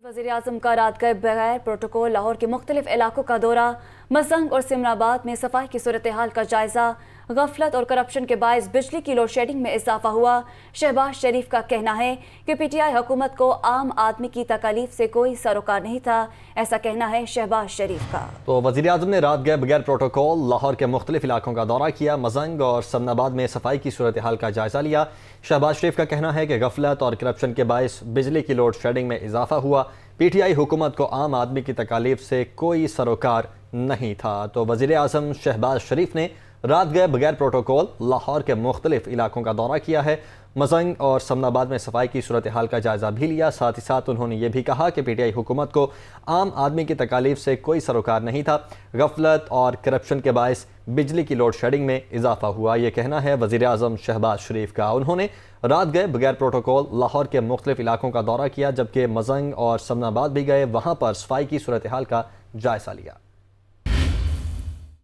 वज़ीर-ए-आज़म का रात गए बगैर प्रोटोकॉल लाहौर के मुख्तलिफ इलाकों का दौरा, मसंग और सिमराबाद में सफाई की सूरत हाल का जायजा। गफलत और करप्शन के बायस बिजली की लोड शेडिंग में इजाफा हुआ। शहबाज शरीफ का कहना है कि पीटीआई हुकूमत को आम आदमी की तकालीफ से कोई सरोकार नहीं था। ऐसा कहना है शहबाज शरीफ का। तो वज़ीर-ए-आज़म ने रात गए बगैर प्रोटोकॉल लाहौर के मुख्तलिफ इलाकों का दौरा किया, मसंग और समनाबाद में सफाई की सूरत हाल का जायजा लिया। शहबाज शरीफ का कहना है कि गफलत और करप्शन के बायस बिजली की लोड शेडिंग में इजाफा हुआ। पीटीआई हुकूमत को आम आदमी की तकालीफ से कोई सरोकार नहीं था। तो वज़ीर-ए-आज़म शहबाज शरीफ ने रात गए बगैर प्रोटोकॉल लाहौर के मुख्तलिफ इलाकों का दौरा किया है, मसंग और समनाबाद में सफाई की सूरत हाल का जायजा भी लिया। साथ ही साथ उन्होंने ये भी कहा कि पीटीआई हुकूमत को आम आदमी की तकालीफ से कोई सरोकार नहीं था। गफलत और करप्शन के बायस बिजली की लोड शेडिंग में इजाफा हुआ। ये कहना है वज़ीर-ए-आज़म शहबाज शरीफ का। उन्होंने रात गए बगैर प्रोटोकॉल लाहौर के मुख्तलिफ इलाकों का दौरा किया, जबकि मसंग और समनाबाद भी गए, वहाँ पर सफाई की सूरत हाल का जायजा लिया।